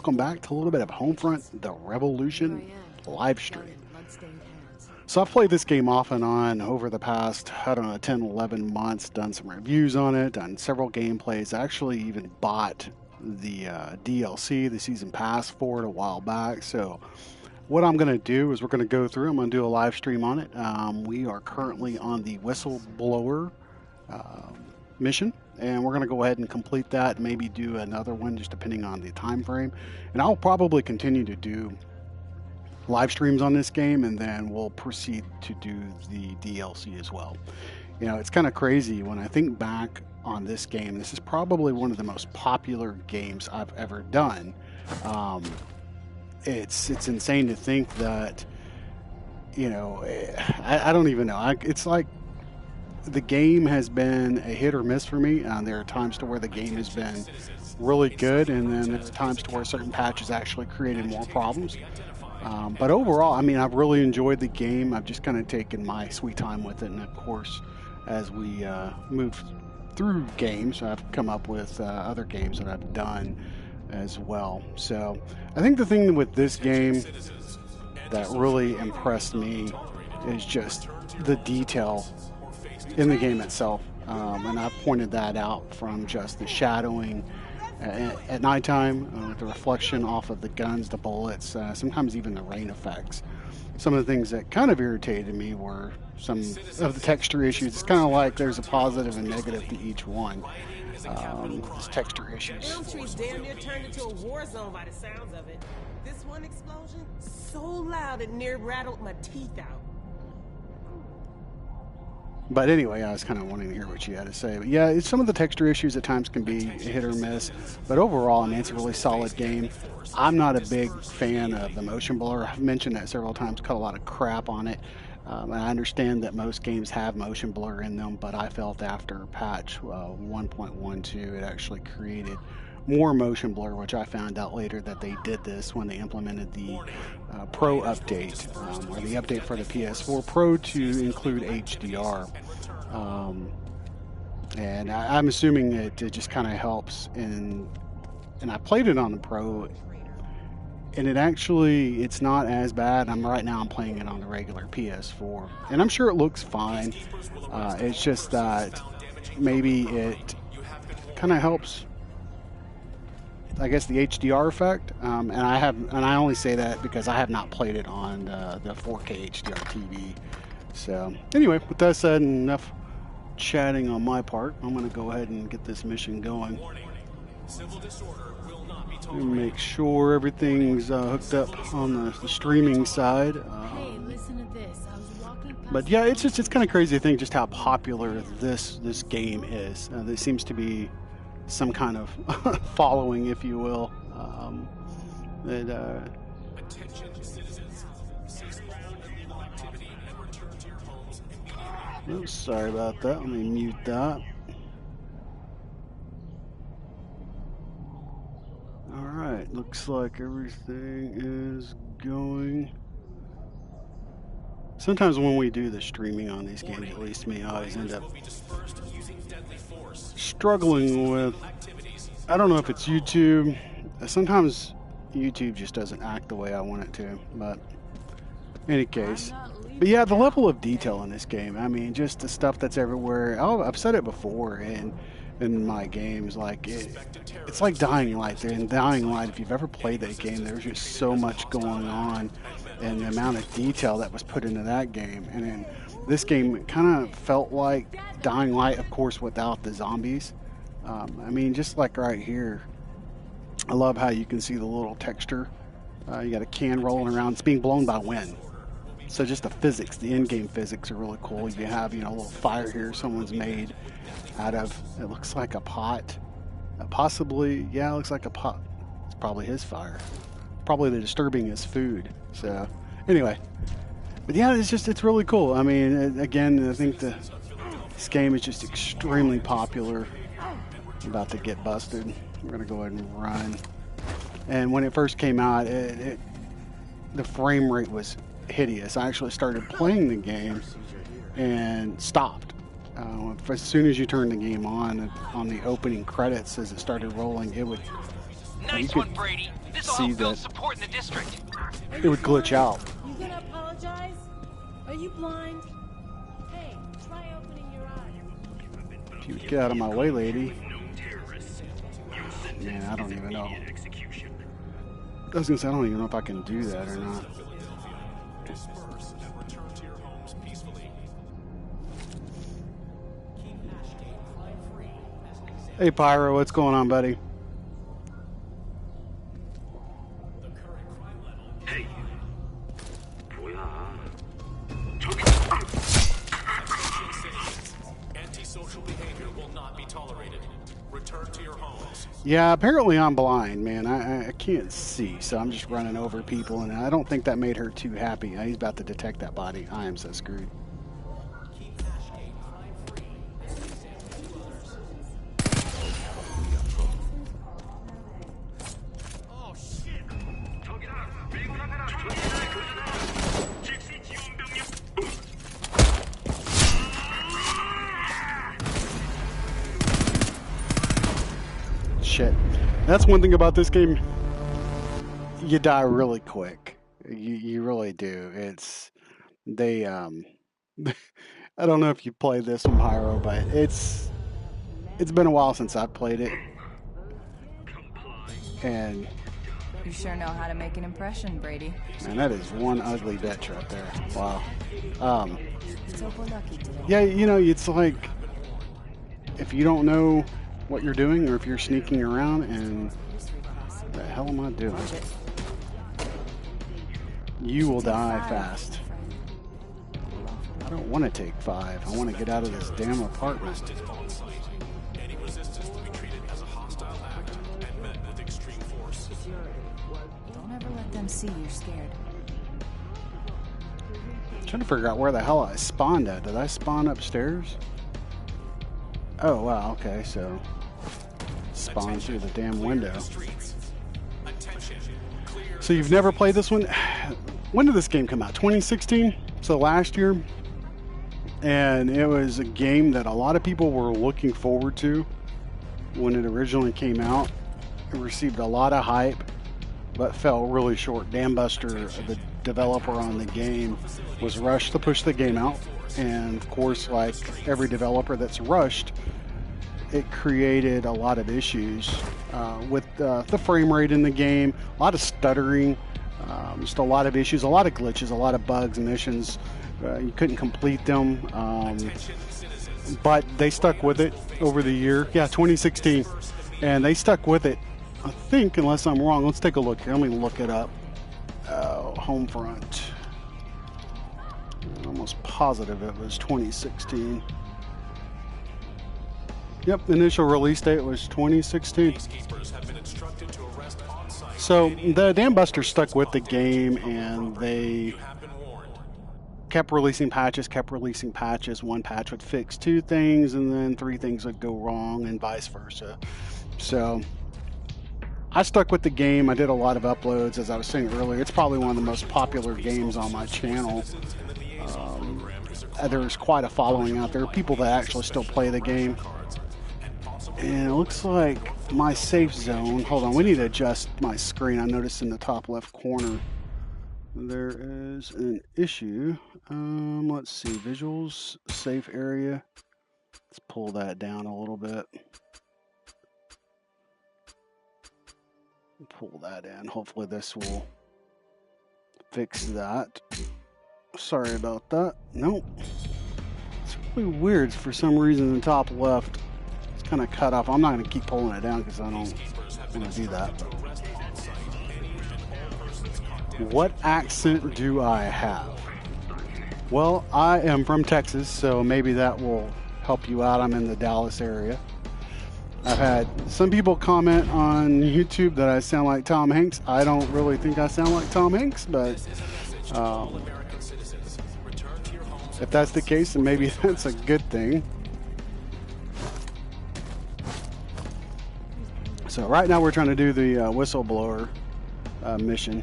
welcome back to a little bit of Homefront The Revolution live stream. So I've played this game off and on over the past, I don't know, 10, 11 months, done some reviews on it, done several gameplays. I actually even bought the DLC, the season pass for it a while back. So what I'm going to do is we're going to go through, I'm going to do a live stream on it. We are currently on the Whistleblower mission, and we're going to go ahead and complete that, maybe do another one just depending on the time frame. And I'll probably continue to do live streams on this game, and then we'll proceed to do the DLC as well. You know, it's kind of crazy when I think back on this game. This is probably one of the most popular games I've ever done. It's insane to think that, you know, I don't even know. It's like the game has been a hit or miss for me. There are times to where the game has been really good, and then there's times to where certain patches actually created more problems. But overall, I mean, I've really enjoyed the game. I've just kind of taken my sweet time with it, and of course, as we move through games, I've come up with other games that I've done as well. So I think the thing with this game that really impressed me is just the detail in the game itself, and I've pointed that out from just the shadowing at nighttime, with the reflection off of the guns, the bullets, sometimes even the rain effects. Some of the things that kind of irritated me were some of the texture issues. It's kind of like there's a positive and negative to each one. These texture issues. Elm Tree's damn near turned into a war zone by the sounds of it. This one explosion, so loud it near rattled my teeth out. But anyway, I was kind of wanting to hear what you had to say. But yeah, some of the texture issues at times can be hit or miss. But overall, I mean, it's a really solid game. I'm not a big fan of the motion blur. I've mentioned that several times, cut a lot of crap on it. And I understand that most games have motion blur in them, but I felt after patch 1.12, it actually created more motion blur, which I found out later that they did this when they implemented the Pro update, or the update for the PS4 Pro to include HDR. And I'm assuming it just kind of helps, and I played it on the Pro, and it's not as bad. Right now I'm playing it on the regular PS4, and I'm sure it looks fine. It's just that maybe it kind of helps, I guess, the HDR effect, and I only say that because I have not played it on the 4K HDR TV. So anyway, with that said, enough chatting on my part. I'm going to go ahead and get this mission going. Make sure everything's hooked up on the streaming side. But yeah, it's kind of crazy to think just how popular this game is. There seems to be some kind of following, if you will. Oops, sorry about that. Let me mute that. Alright, looks like everything is going. Sometimes when we do the streaming on these games, at least me, I always end up struggling with, I don't know if it's YouTube. Sometimes YouTube just doesn't act the way I want it to, but in any case. But yeah, the level of detail in this game, I mean, just the stuff that's everywhere. I've said it before in my games, like it's like Dying Light. In Dying Light, if you've ever played that game, there's just so much going on, and the amount of detail that was put into that game. And in this game, it kind of felt like Dying Light, of course, without the zombies. I mean, just like right here, I love how you can see the little texture. You got a can rolling around. It's being blown by wind. So just the physics, the in-game physics are really cool. You have, a little fire here someone's made out of, it looks like a pot. Possibly, yeah, it looks like a pot. It's probably his fire. Probably the disturbing is food. So anyway, but yeah, it's really cool. I mean, again, I think this game is just extremely popular. I'm about to get busted. We're gonna go ahead and run. And when it first came out, the frame rate was hideous. I actually started playing the game and stopped. As soon as you turn the game on the opening credits, as it started rolling, it would. Nice one, Brady. see that support in the district. it would glitch out. You gonna apologize? Are you blind? Hey, try opening your eyes. If you would get out of my way, lady. Man, I don't even know. I was gonna say, I don't even know if I can do that or not. Hey Pyro, what's going on, buddy? Antisocial behavior will not be tolerated. Return to your homes. Yeah, apparently I'm blind, man. I can't see, so I'm just running over people, and I don't think that made her too happy. He's about to detect that body. I am so screwed. Shit. That's one thing about this game. You die really quick. You really do. They I don't know if you played this one, Pyro, but it's been a while since I've played it. And you sure know how to make an impression, Brady. Man, that is one ugly bitch right there. Wow. Let's hope we're lucky today. Yeah, you know, it's like if you don't know what you're doing, or if you're sneaking around, and what the hell am I doing? You will die fast. I don't want to take 5. I want to get out of this damn apartment. Any resistance will be treated as a hostile act and met with extreme force. Don't ever let them see you're scared. I'm trying to figure out where the hell I spawned at. Did I spawn upstairs? Oh, wow, okay, so spawn through the damn window. So you've never played this one? When did this game come out? 2016? So last year? And it was a game that a lot of people were looking forward to when it originally came out. It received a lot of hype, but fell really short. Dambuster, the developer on the game, was rushed to push the game out. And of course, like every developer that's rushed, it created a lot of issues with the frame rate in the game, a lot of stuttering, just a lot of issues, a lot of glitches, a lot of bugs, missions. You couldn't complete them, but they stuck with it over the year. Yeah, 2016, and they stuck with it. I think, unless I'm wrong, let's take a look here. Let me look it up. Homefront. I'm almost positive it was 2016. Yep, initial release date was 2016. So the Dambuster stuck with the game, and they kept releasing patches. One patch would fix 2 things, and then 3 things would go wrong, and vice versa. So I stuck with the game. I did a lot of uploads, as I was saying earlier. It's probably one of the most popular games on my channel. There's quite a following out there. People that actually still play the game. And it looks like my safe zone. Hold on, we need to adjust my screen. I noticed in the top left corner there is an issue. Let's see, visuals, safe area. Let's pull that down a little bit. Pull that in. Hopefully this will fix that. Sorry about that. Nope. It's really weird for some reason in the top left. It's kind of cut off. I'm not going to keep pulling it down because I don't want to do that. What accent do I have? Well, I am from Texas, so maybe that will help you out. I'm in the Dallas area. I've had some people comment on YouTube that I sound like Tom Hanks. I don't really think I sound like Tom Hanks, but if that's the case, then maybe that's a good thing. So right now we're trying to do the whistleblower mission.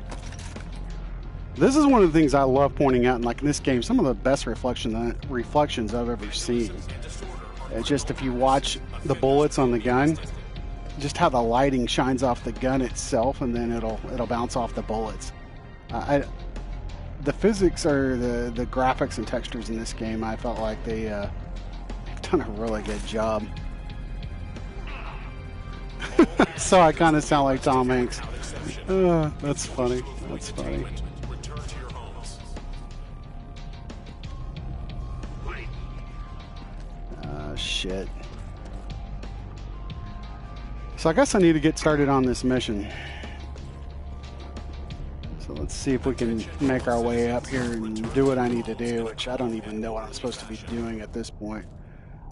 This is one of the things I love pointing out, and like in this game, some of the best reflections I've ever seen. It's just if you watch the bullets on the gun, just how the lighting shines off the gun itself, and then it'll bounce off the bullets. The physics or the graphics and textures in this game, I felt like they've done a really good job. So I kind of sound like Tom Hanks. That's funny. That's funny. Return to your homes. Shit. So I guess I need to get started on this mission. So let's see if we can make our way up here and do what I need to do, which I don't even know what I'm supposed to be doing at this point.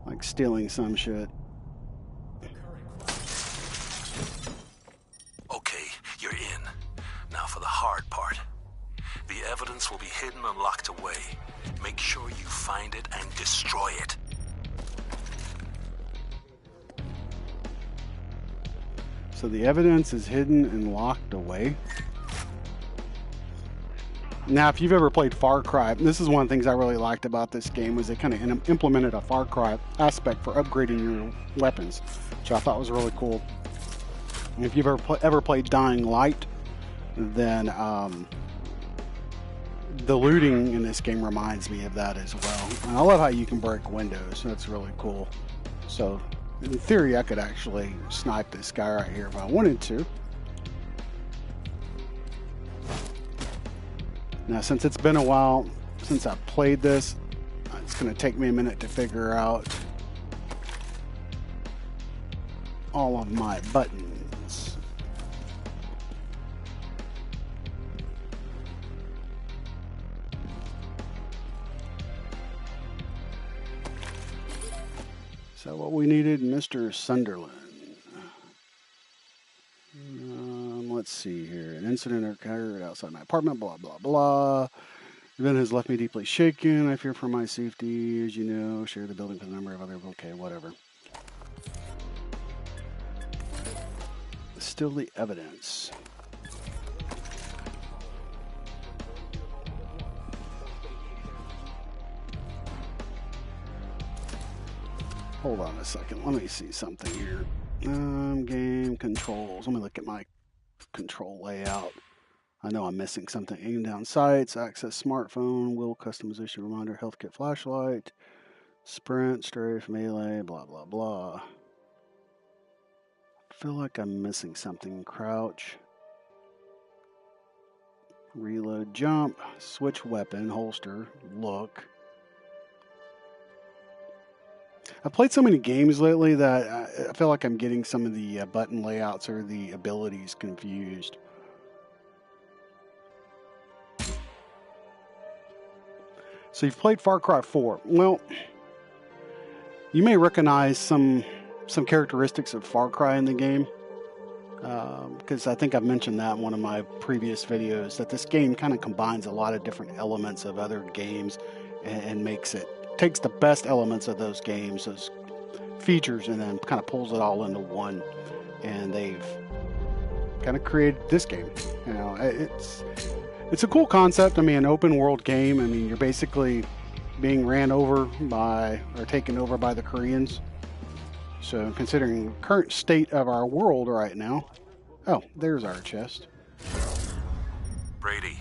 Like stealing some shit. Okay, you're in. Now for the hard part. The evidence will be hidden and locked away. Make sure you find it and destroy it. So the evidence is hidden and locked away. Now, if you've ever played Far Cry, this is one of the things I really liked about this game, was they kind of implemented a Far Cry aspect for upgrading your weapons, which I thought was really cool. And if you've ever played Dying Light, then the looting in this game reminds me of that as well. And I love how you can break windows. That's really cool. So, in theory, I could actually snipe this guy right here if I wanted to. Now, since it's been a while since I played this, it's going to take me a minute to figure out all of my buttons. So what we needed, Mr. Sunderland. Let's see here. An incident occurred outside my apartment, blah, blah, blah. The event has left me deeply shaken. I fear for my safety. As you know, share the building with a number of other... Okay, whatever. Still the evidence. Hold on a second. Let me see something here. Game controls. Let me look at my control layout. I know I'm missing something. Aim down sights, access smartphone, wheel customization reminder, health kit flashlight, sprint, strafe, melee, blah, blah, blah. I feel like I'm missing something. Crouch, reload, jump, switch weapon, holster, look. I've played so many games lately that I feel like I'm getting some of the button layouts or the abilities confused. So you've played Far Cry 4. Well, you may recognize some characteristics of Far Cry in the game, because I think I've mentioned that in one of my previous videos, that this game kind of combines a lot of different elements of other games and takes the best elements of those games, those features, and then kind of pulls it all into one. And they've kind of created this game. You know, it's a cool concept. I mean, an open world game. I mean, you're basically being ran over by or taken over by the Koreans. So considering the current state of our world right now. Oh, there's our chest. Brady,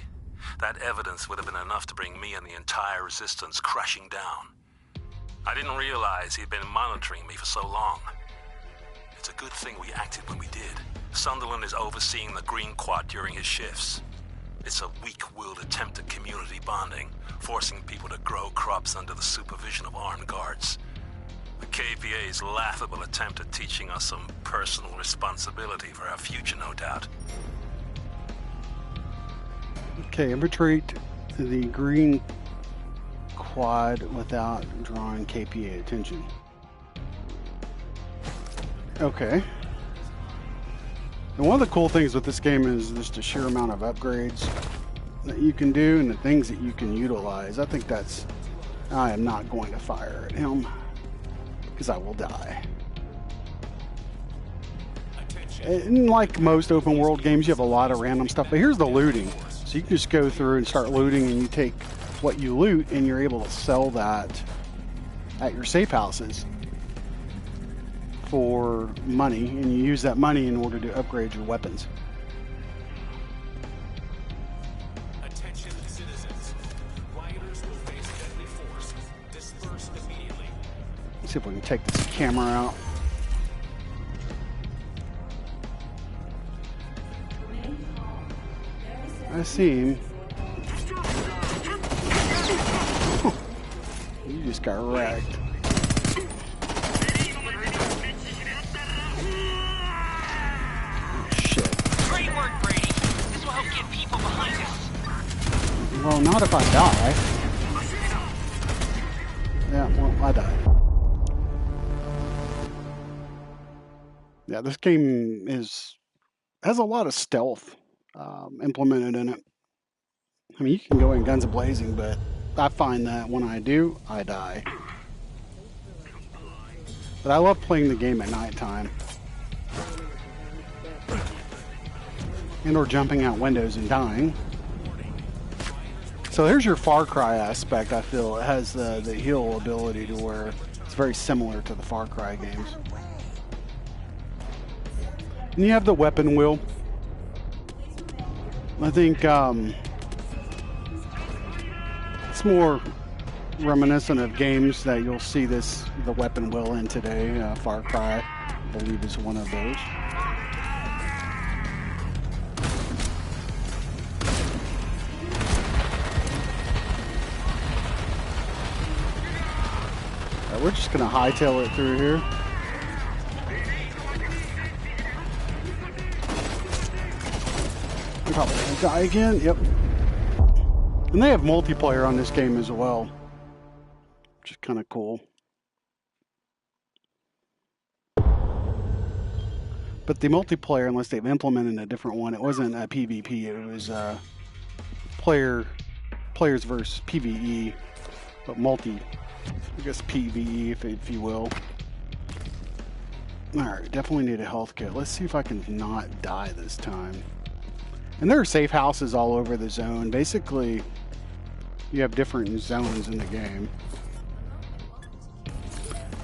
that evidence would have been enough to bring me and the entire resistance crashing down. I didn't realize he'd been monitoring me for so long. It's a good thing we acted when we did. Sunderland is overseeing the Green Quad during his shifts. It's a weak-willed attempt at community bonding, forcing people to grow crops under the supervision of armed guards. The KPA's laughable attempt at teaching us some personal responsibility for our future, no doubt. Okay, infiltrate the Green Quad without drawing KPA attention. Okay. And one of the cool things with this game is just the sheer amount of upgrades that you can do and the things that you can utilize. I think that's... I am not going to fire at him because I will die. And like most open world games, you have a lot of random stuff, but here's the looting. So you can just go through and start looting, and you take what you loot and you're able to sell that at your safe houses for money, and you use that money in order to upgrade your weapons. Attention citizens. Rioters will face deadly force. Disperse immediately. Let's see if we can take this camera out. I see him. You just got wrecked. Great work, Brady. This will help get people behind us. Well, not if I die. Yeah, well, I died. Yeah, this game has a lot of stealth implemented in it. I mean, you can go in guns a-blazing, but I find that when I do, I die. But I love playing the game at nighttime. And or jumping out windows and dying. So here's your Far Cry aspect. I feel it has the heal ability to where it's very similar to the Far Cry games. And you have the weapon wheel. I think it's more reminiscent of games that you'll see the weapon wheel in today. Far Cry, I believe, is one of those. We're just going to hightail it through here. I'm probably going to die again. Yep. And they have multiplayer on this game as well, which is kind of cool. But the multiplayer, unless they've implemented a different one, it wasn't a PvP. It was players versus PvE, but I guess PvE, if you will. Alright, definitely need a health kit. Let's see if I can not die this time. And there are safe houses all over the zone. Basically, you have different zones in the game.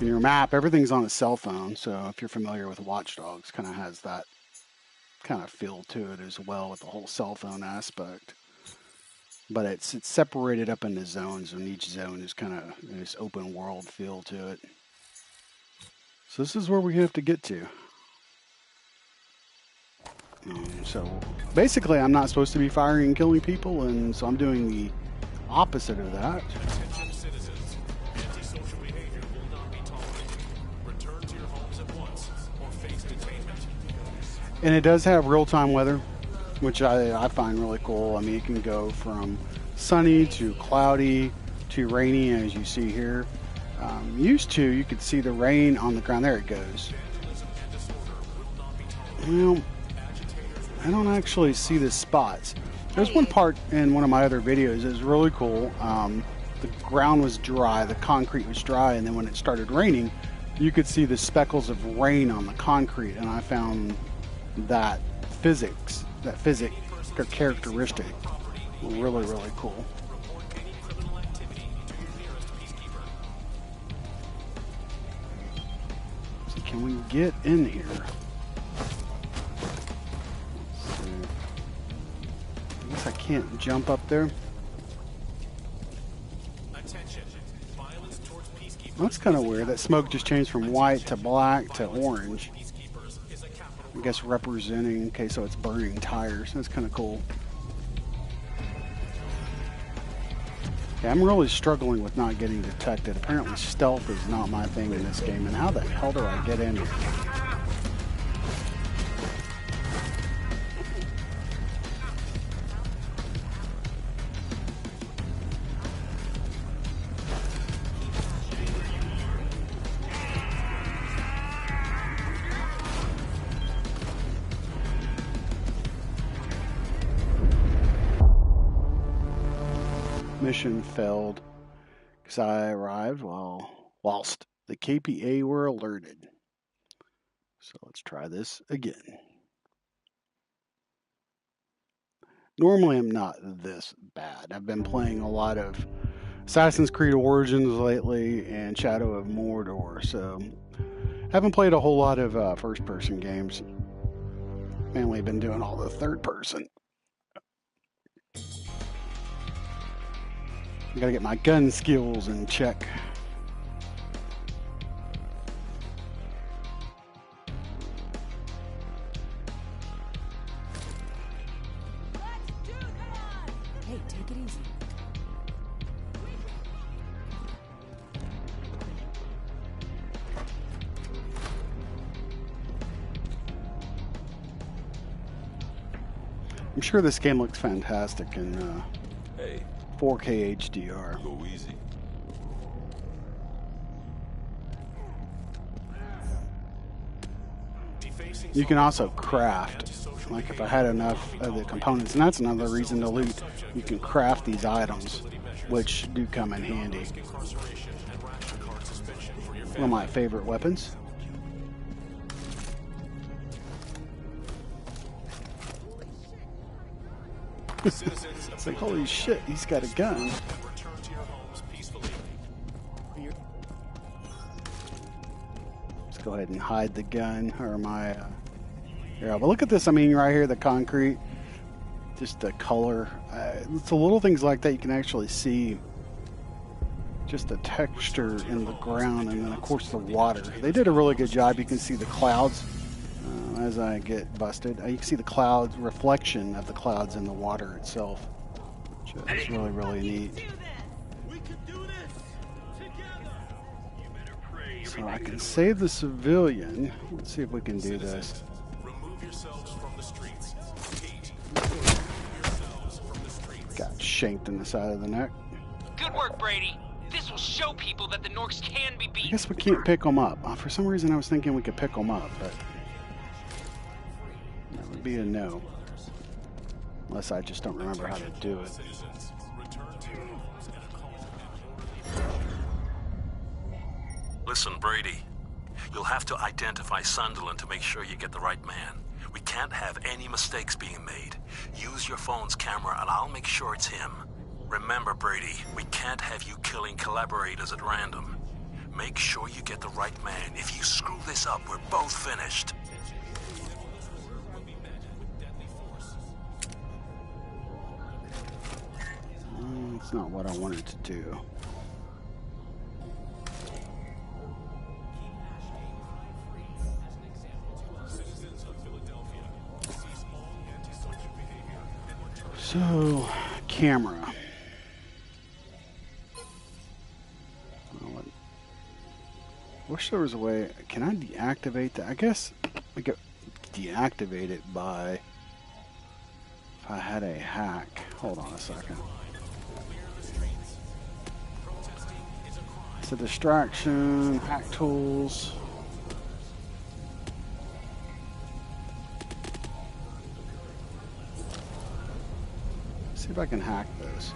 In your map, everything's on a cell phone, so if you're familiar with Watch Dogs, kind of has that kind of feel to it as well with the whole cell phone aspect. But it's separated up into zones, and each zone is kind of this open world feel to it. So this is where we have to get to. So basically, I'm not supposed to be firing and killing people, and so I'm doing the opposite of that. Attention citizens. Antisocial behavior will not be tolerated. Return to your homes at once or face detainment. And it does have real-time weather, which I find really cool. I mean, it can go from sunny to cloudy to rainy, as you see here. You could see the rain on the ground. There it goes. Well, I don't actually see the spots. There's one part in one of my other videos that was really cool. The ground was dry, the concrete was dry, and then when it started raining, you could see the speckles of rain on the concrete, and I found that physic or characteristic really, really cool. So can we get in here? Let's see. I guess I can't jump up there. That's kind of weird. That smoke just changed from white to black to orange. I guess representing, okay, so it's burning tires. That's kind of cool. Okay, I'm really struggling with not getting detected. Apparently stealth is not my thing in this game. And how the hell do I get in here? Mission failed because I arrived whilst the KPA were alerted. So let's try this again. Normally I'm not this bad. I've been playing a lot of Assassin's Creed Origins lately and Shadow of Mordor, so I Haven't played a whole lot of first-person games. Mainly been doing all the third-person. I gotta get my gun skills in check. Hey, take it easy. I'm sure this game looks fantastic in Hey, 4K HDR. go easy. You can also craft, like if I had enough of the components, and that's another reason to loot. You can craft these items, which do come in handy. One of my favorite weapons. It's like, holy shit, he's got a gun. Let's go ahead and hide the gun, or my... yeah, but look at this, I mean, right here, the concrete. Just the color. It's the little things like that you can actually see. Just the texture in the ground, and then, of course, the water. They did a really good job. You can see the clouds. As I get busted, you can see the clouds, reflection of the clouds in the water itself, which is really, really neat. So I can save the civilian. Let's see if we can do this. Got shanked in the side of the neck. Good work, Brady. This will show people that the Norks can be I beaten. guess we can't pick them up. For some reason, I was thinking we could pick them up, but that would be a no. Unless I just don't remember how to do it. Listen, Brady. You'll have to identify Sunderland to make sure you get the right man. We can't have any mistakes being made. Use your phone's camera and I'll make sure it's him. Remember, Brady, we can't have you killing collaborators at random. Make sure you get the right man. If you screw this up, we're both finished. It's not what I wanted to do. So, camera. Wish there was a way. Can I deactivate that? I guess I could deactivate it by if I had a hack. Hold on a second. It's a distraction, hack tools. See if I can hack this.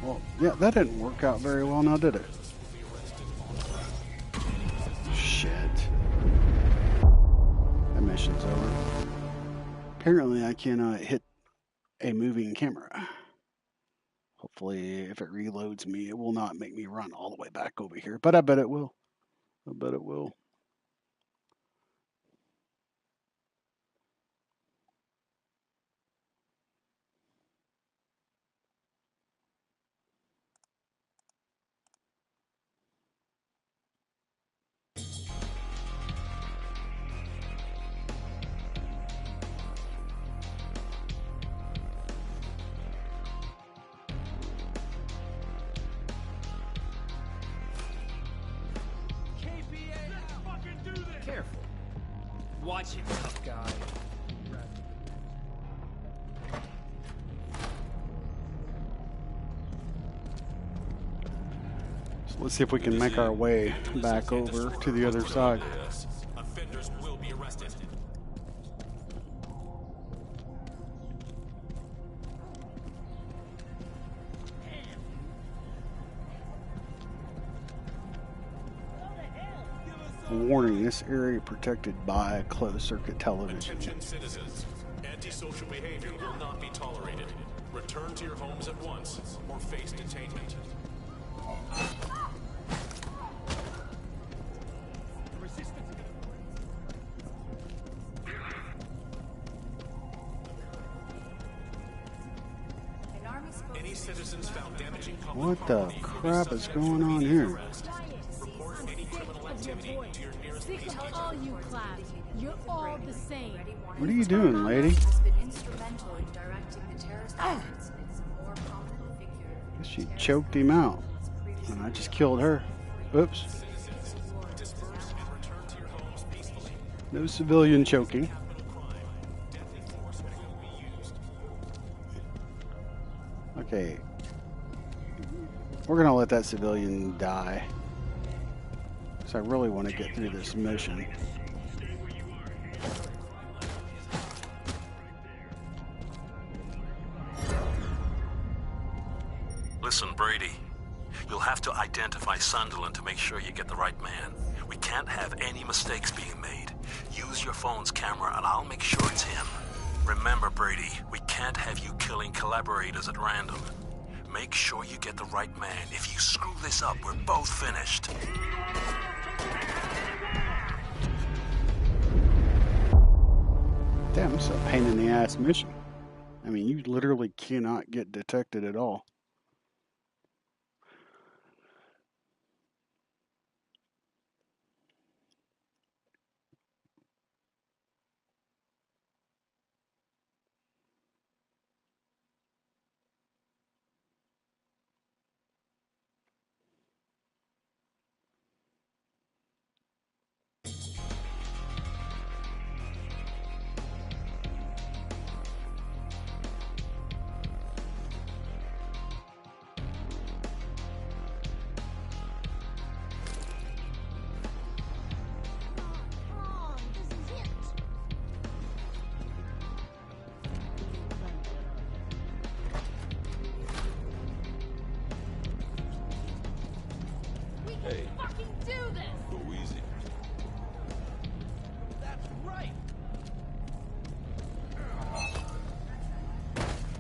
Well, yeah, that didn't work out very well now, did it? Shit. That mission's over. Apparently I cannot hit a moving camera. Hopefully if it reloads me, it will not make me run all the way back over here. But I bet it will. I bet it will. Careful. Watch it, tough guy. So let's see if we can make our way back over to the other side. Offenders will be arrested. Warning, this area protected by closed-circuit television. Attention citizens. Antisocial behavior will not be tolerated. Return to your homes at once or face detainment. Any citizens found damaging public What the property will be crap is subject to going on immediate here? arrest. Report any criminal activity to your nearest Sick police of station. all you claps. You're all the same. What are you doing, lady? Has been instrumental in directing the terrorist efforts in some more prominent figure. She choked him out, and I just killed her. Oops. Disperse and return to your homes peacefully. No civilian choking. Deadly force will be used. Okay. We're gonna let that civilian die. Because I really want to get through this mission. Listen, Brady. You'll have to identify Sunderland to make sure you get the right man. We can't have any mistakes being made. Use your phone's camera and I'll make sure it's him. Remember, Brady, we can't have you killing collaborators at random. Make sure you get the right man. If you screw this up, we're both finished. Damn, it's a pain in the ass mission. I mean, you literally cannot get detected at all. Hey, Fucking do this! go easy. That's right.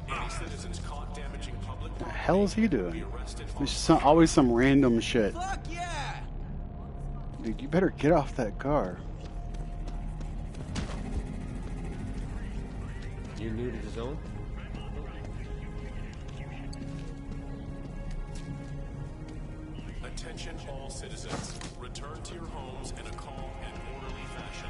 Any citizens caught damaging public What the property hell is he will be doing? arrested on There's always some random shit. Fuck yeah! Dude, you better get off that car. You new to the zone? Attention all citizens. Return to your homes in a calm and orderly fashion.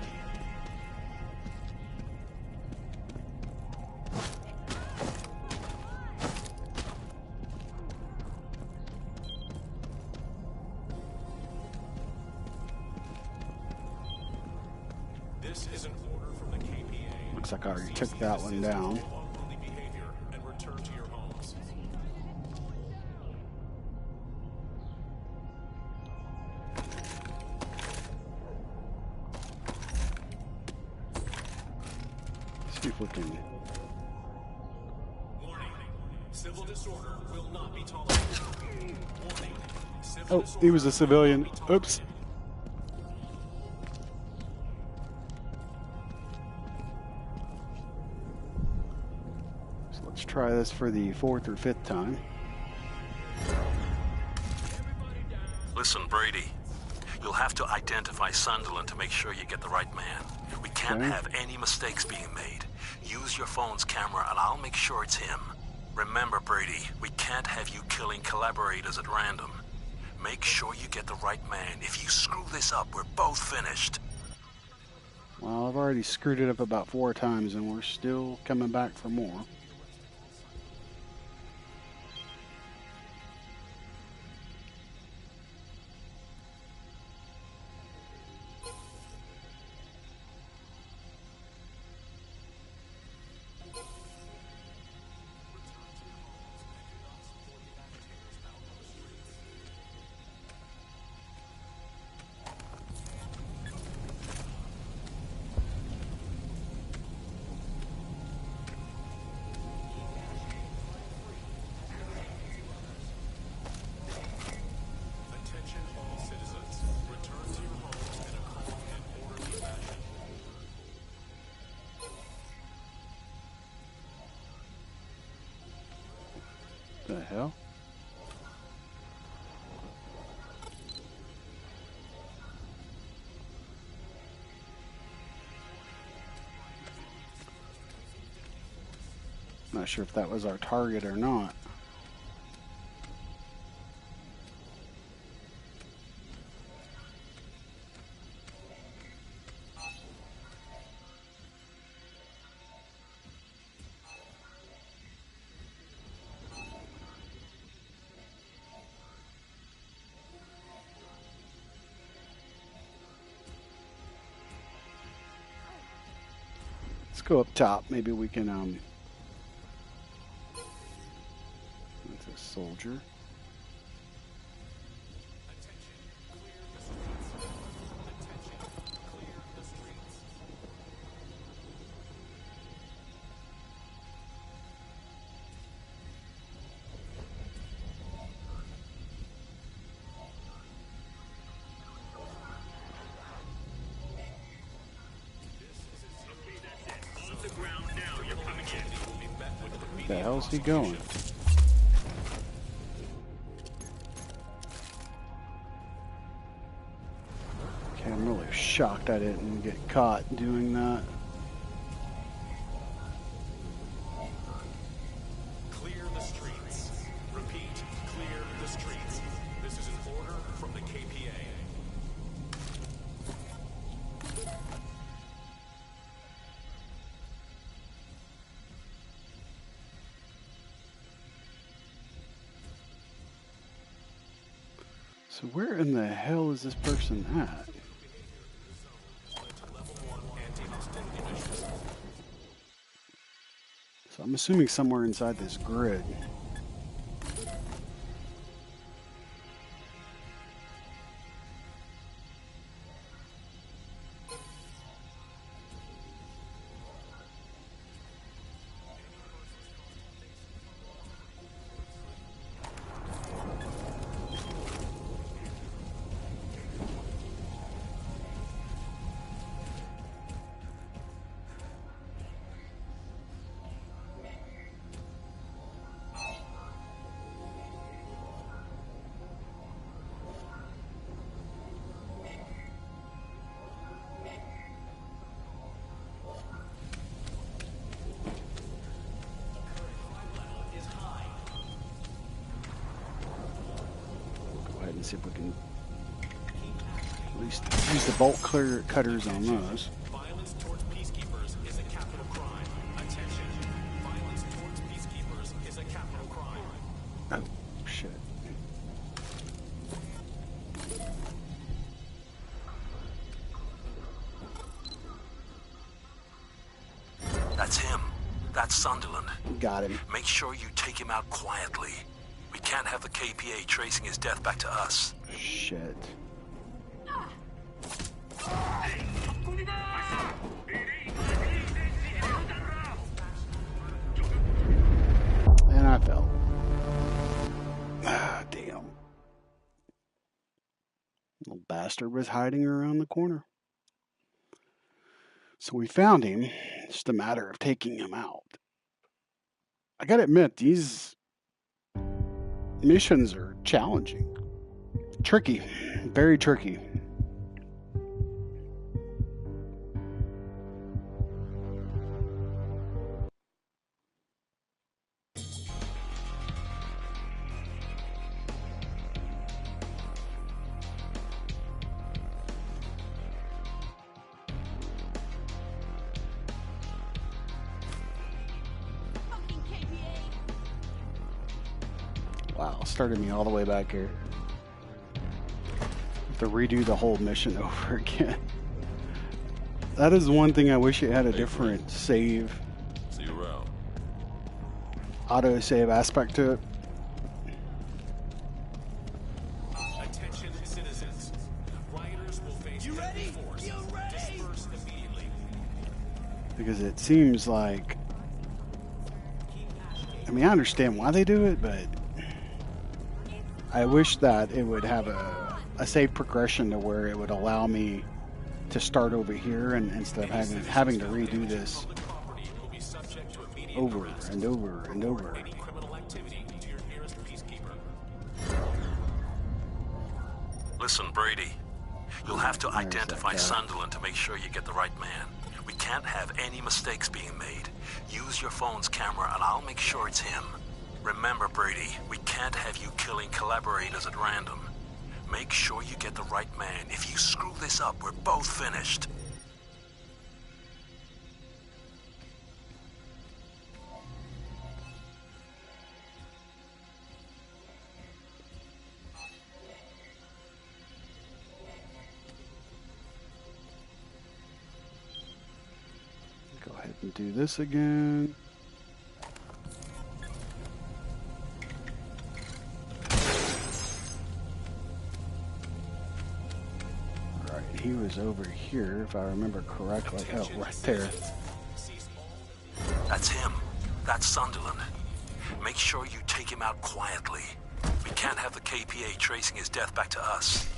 This is an order from the KPA. Looks like I already took Cease that and one desist down. all unruly behavior and return to your homes. See if we can. Warning. Civil disorder will not be tolerated. Warning. Civil Oh, disorder he was a civilian. Oops. So let's try this for the 4th or 5th time. Listen, Brady. You'll have to identify Sunderland to make sure you get the right man. We can't Okay. have any mistakes being made. Use your phone's camera and I'll make sure it's him. Remember, Brady, we can't have you killing collaborators at random. Make sure you get the right man. If you screw this up, we're both finished. Well, I've already screwed it up about 4 times and we're still coming back for more. Attention all citizens. Return to your homes in a calm and orderly fashion. The hell? Not sure if that was our target or not. go up top. Maybe we can, that's a soldier. Where the hell's he going? Okay, I'm really shocked I didn't get caught doing that. Clear the streets. Repeat, clear the streets. This is an order from the KPA. So where in the hell is this person at? So I'm assuming somewhere inside this grid. See if we can at least use the bolt clear cutters on those. Violence towards peacekeepers is a capital crime. Attention. Violence towards peacekeepers is a capital crime. Oh, shit. That's him. That's Sunderland. Got him. Make sure you take him out quietly. We can't have the KPA tracing his death back to us. Shit. And I fell. Ah, damn. Little bastard was hiding around the corner. So we found him. It's just a matter of taking him out. I gotta admit, these missions are challenging. Tricky. Very tricky. Wow, started me all the way back here. Have to redo the whole mission over again. That is one thing I wish it had a different save. See you around. Auto save aspect to it. Attention citizens. Rioters will face deadly force. Disperse immediately. Because it seems like, I mean, I understand why they do it, but I wish that it would have a save progression to where it would allow me to start over here, and instead of having to redo this over and over and over. Any criminal activity to your nearest peacekeeper. Listen, Brady. You'll have to There's identify that guy. Sunderland to make sure you get the right man. We can't have any mistakes being made. Use your phone's camera and I'll make sure it's him. Remember, Brady, we can't have you killing collaborators at random. Make sure you get the right man. If you screw this up, we're both finished. Go ahead, And do this again. Alright, he was over here, if I remember correctly. Oh, right there. That's him. That's Sunderland. Make sure you take him out quietly. We can't have the KPA tracing his death back to us.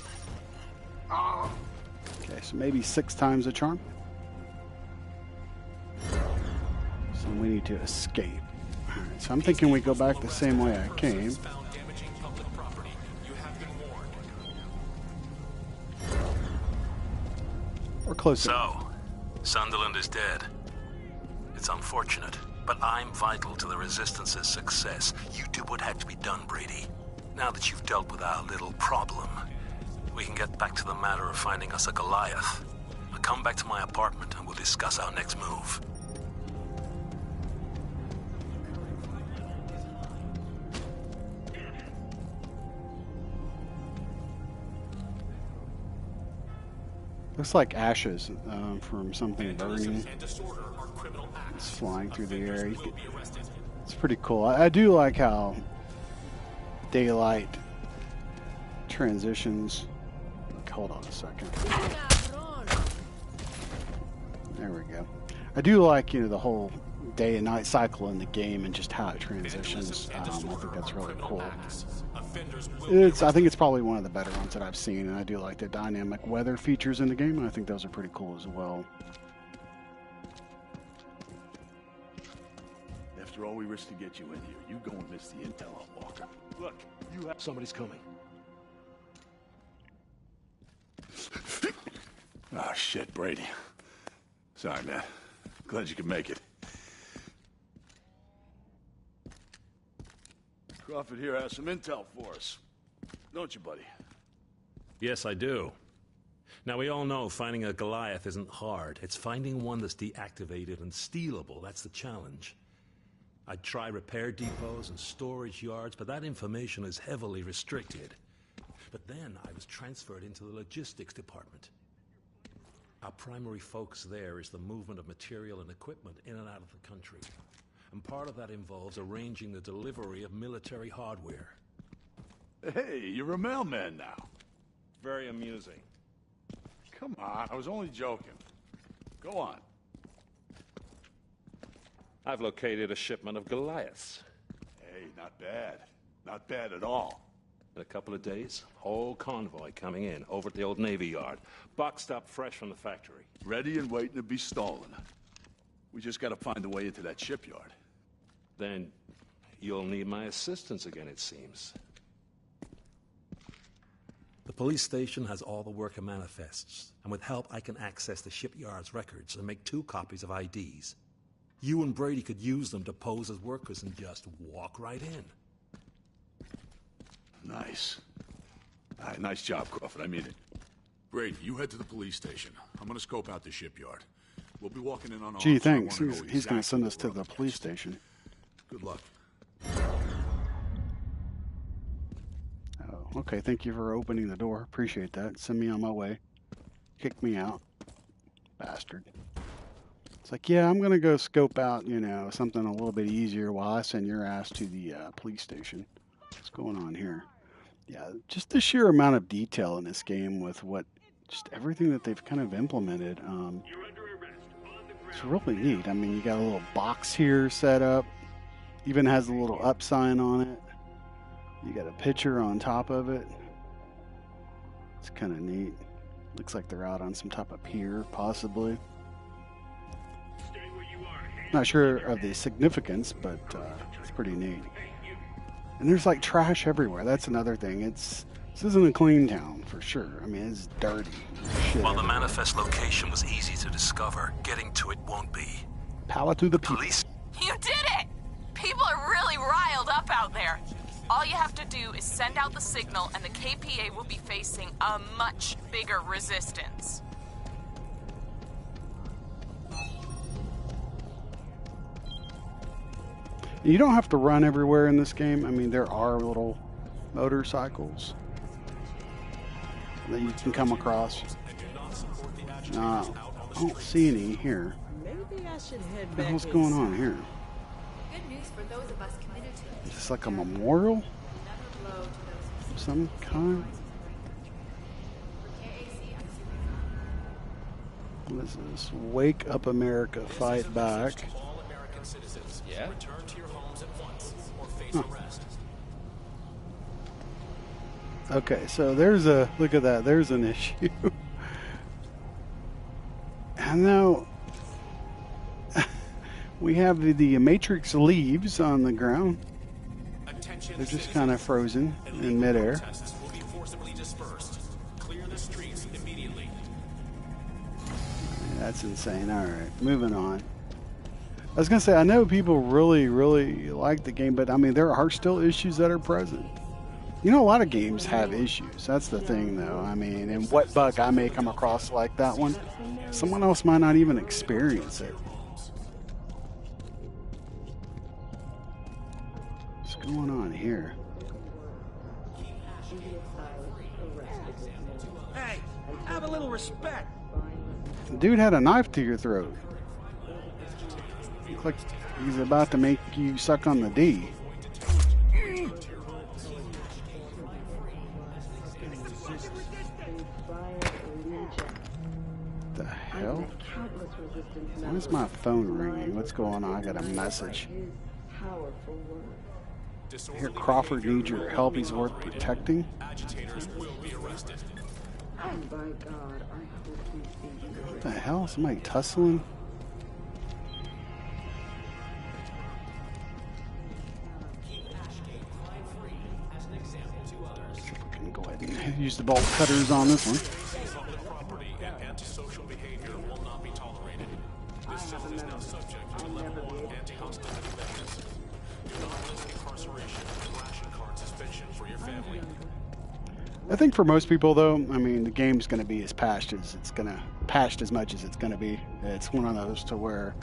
Okay, so maybe 6 times the charm. So we need to escape. Alright, so I'm thinking we go back the same way I came. Or close enough. So, Sunderland is dead. It's unfortunate, but I'm vital to the Resistance's success. You do what had to be done, Brady. Now that you've dealt with our little problem, we can get back to the matter of finding us a Goliath. I'll come back to my apartment and we'll discuss our next move. Looks like ashes from something burning. It's flying through the air. It's pretty cool. I do like how daylight transitions. Hold on a second. There we go. I do like, you know, the whole day and night cycle in the game and just how it transitions. I think that's really cool. I think it's probably one of the better ones that I've seen, and I do like the dynamic weather features in the game, and I think those are pretty cool as well. After all we risked to get you in here, you go and miss the intel on Walker. Look, you have... Somebody's coming. Ah, shit, Brady. Sorry, man. Glad you could make it. Crawford here has some intel for us. Don't you, buddy? Yes, I do. Now, we all know finding a Goliath isn't hard. It's finding one that's deactivated and stealable. That's the challenge. I'd try repair depots and storage yards, but that information is heavily restricted. But then I was transferred into the logistics department. Our primary focus there is the movement of material and equipment in and out of the country. And part of that involves arranging the delivery of military hardware. Hey, you're a mailman now. Very amusing. Come on, I was only joking. Go on. I've located a shipment of Goliaths. Hey, not bad. Not bad at all. In a couple of days, whole convoy coming in over at the old Navy Yard. Boxed up fresh from the factory. Ready and waiting to be stolen. We just gotta find a way into that shipyard. Then you'll need my assistance again, it seems. The police station has all the worker manifests, and with help I can access the shipyard's records and make 2 copies of IDs. You and Brady could use them to pose as workers and just walk right in. Nice. All right, nice job, Crawford. I mean it. Brady, you head to the police station. I'm gonna scope out the shipyard. We'll be walking in on... Gee, thanks. He's going to send us to the police station. Good luck. Oh, okay. Thank you for opening the door. Appreciate that. Send me on my way. Kick me out. Bastard. It's like, yeah, I'm going to go scope out, you know, something a little bit easier while I send your ass to the police station. What's going on here? Yeah, just the sheer amount of detail in this game with just everything that they've kind of implemented. It's really neat. I mean, you got a little box here set up. Even has a little up sign on it. You got a picture on top of it. It's kind of neat. Looks like they're out on some type of pier, possibly. Not sure of the significance, but it's pretty neat. And there's like trash everywhere. That's another thing. This isn't a clean town for sure. I mean, it's dirty. Shit While the everywhere. manifest location was easy to discover, getting to it won't be. Power to the people. Police. You did it! People are really riled up out there. All you have to do is send out the signal and the KPA will be facing a much bigger resistance. You don't have to run everywhere in this game. I mean, there are little motorcycles that you can come across. No, I don't see any here. Maybe Maybe I should head What the back hell's going on inside. here? Good news for those of us committed to it. Is this like a memorial? Another blow to those Of some kind? For KAC, I'm What is this? Wake up America, fight back. All American citizens. Yeah? Return to your homes at once or face Huh. arrest. Okay, so there's a, look at that, there's an issue. And now we have the Matrix leaves on the ground. Attention, They're just kind of frozen in midair. protests will be forcibly dispersed. Clear the streets immediately. That's insane. All right, moving on. I was gonna say, I know people really, really like the game, but I mean, there are still issues that are present. You know, a lot of games have issues. That's the thing, though. I mean, and what bug I may come across like that one, someone else might not even experience it. What's going on here? Hey, have a little respect. The dude had a knife to your throat. Looks like he's about to make you suck on the D. The hell? Why is my phone ringing? What's going on? I got a message. Here, Crawford needs your help. He's worth protecting. Agitators will be arrested. What the hell? Somebody tussling? We can go ahead and use the bolt cutters on this one. Public property and antisocial behavior will not be tolerated. This zone is now subject to level 1 anti-hostility measures. Do not risk incarceration or ration card suspension for your family. I think for most people, though, I mean, the game's going to be as patched as it's going to, patched as much as it's going to be. It's one of those to where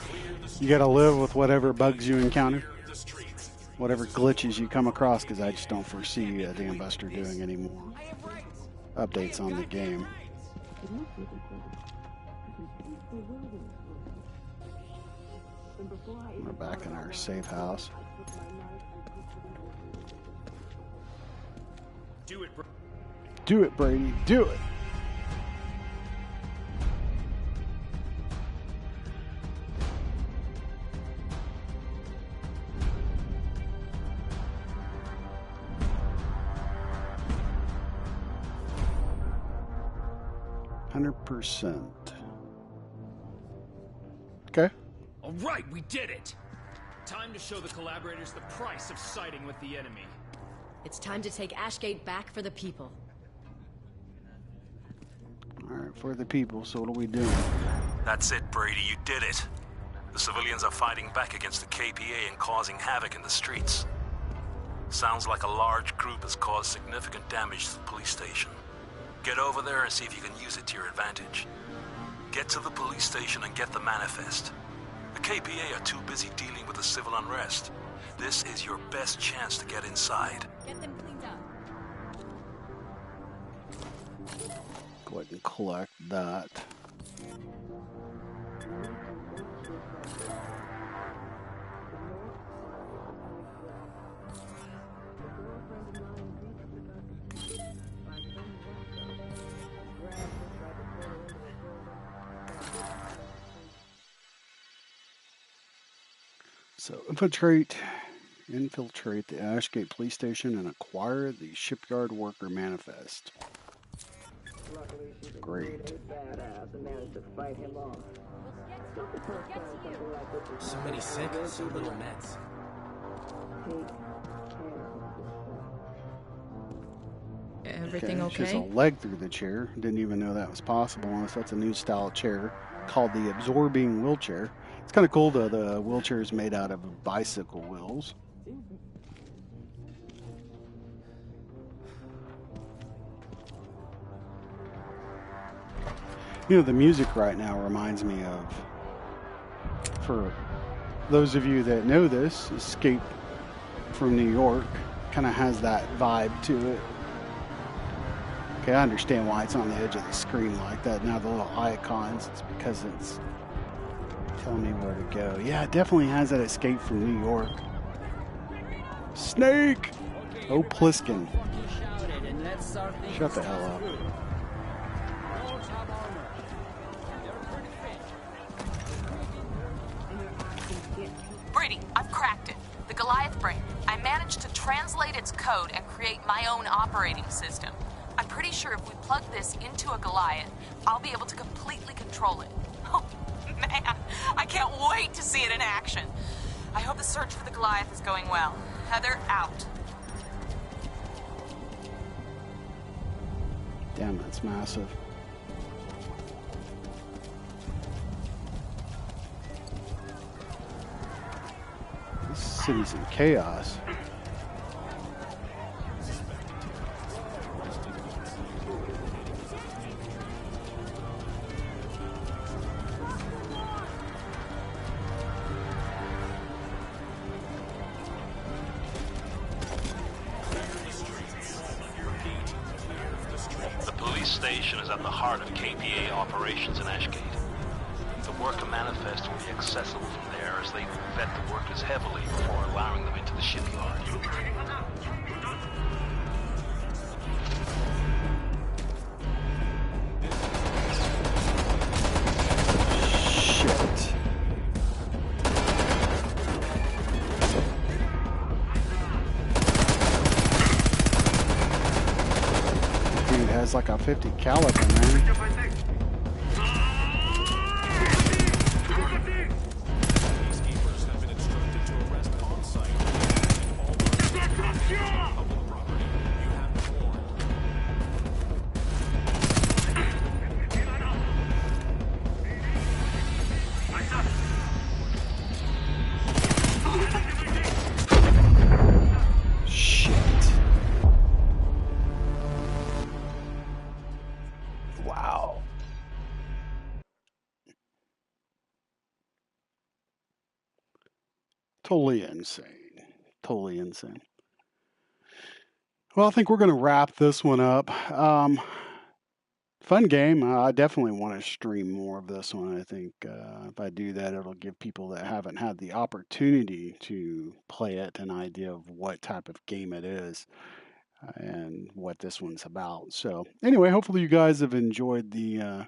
you got to live with whatever bugs you encounter, whatever glitches you come across, because I just don't foresee Dambuster doing any more updates on the game. We're back in our safe house. Do it, bro. Do it, Brady. Do it. %. Okay. All right, we did it. Time to show the collaborators the price of siding with the enemy. It's time to take Ashgate back for the people. All right, for the people. So what are we doing? That's it, Brady. You did it. The civilians are fighting back against the KPA and causing havoc in the streets. Sounds like a large group has caused significant damage to the police station. Get over there and see if you can use it to your advantage. Get to the police station and get the manifest. The KPA are too busy dealing with the civil unrest. This is your best chance to get inside. Get them cleaned up. Go ahead and collect that. So infiltrate the Ashgate police station and acquire the shipyard worker manifest. Great. So many sick, so little meds. Everything She has a okay? leg through the chair. Didn't even know that was possible unless that's a new style chair called the absorbing wheelchair. It's kind of cool though. The wheelchair is made out of bicycle wheels. You know, the music right now reminds me of, for those of you that know this, Escape from New York kind of has that vibe to it. Okay, I understand why it's on the edge of the screen like that. Now the little icons, it's because it's Tell me where to go. Yeah, it definitely has that Escape from New York. Snake! Oh, Pliskin. Shut the hell up. Brady, I've cracked it. The Goliath brain. I managed to translate its code and create my own operating system. I'm pretty sure if we plug this into a Goliath, I'll be able to completely control it. Oh, man. I can't wait to see it in action. I hope the search for the Goliath is going well. Heather, out. Damn, that's massive. This city's in chaos. Station is at the heart of KPA operations in Ashgate. The worker manifest will be accessible from there as they vet the workers heavily before allowing them into the shipyard. Shit. Has like a 50 caliber, man. Peacekeepers have been instructed to arrest on site all of the property. You have been warned. Shit. Wow. Totally insane. Totally insane. Well, I think we're going to wrap this one up. Fun game. I definitely want to stream more of this one. I think if I do that, it'll give people that haven't had the opportunity to play it an idea of what type of game it is and what this one's about. So anyway, hopefully you guys have enjoyed the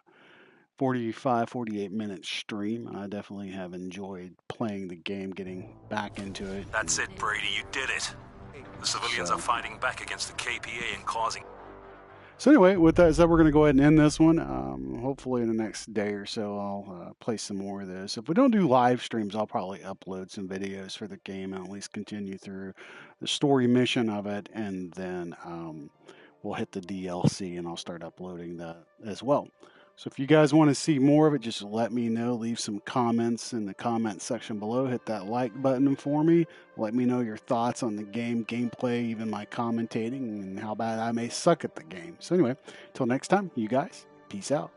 48 minute stream. I definitely have enjoyed playing the game, getting back into it. That's it, Brady. You did it. The civilians are fighting back against the KPA and causing... So anyway, with that said, we're going to go ahead and end this one. Hopefully in the next day or so, I'll play some more of this. If we don't do live streams, I'll probably upload some videos for the game and at least continue through the story mission of it. And then we'll hit the DLC and I'll start uploading that as well. So if you guys want to see more of it, just let me know. Leave some comments in the comment section below. Hit that like button for me. Let me know your thoughts on the game, gameplay, even my commentating, and how bad I may suck at the game. So anyway, until next time, you guys, peace out.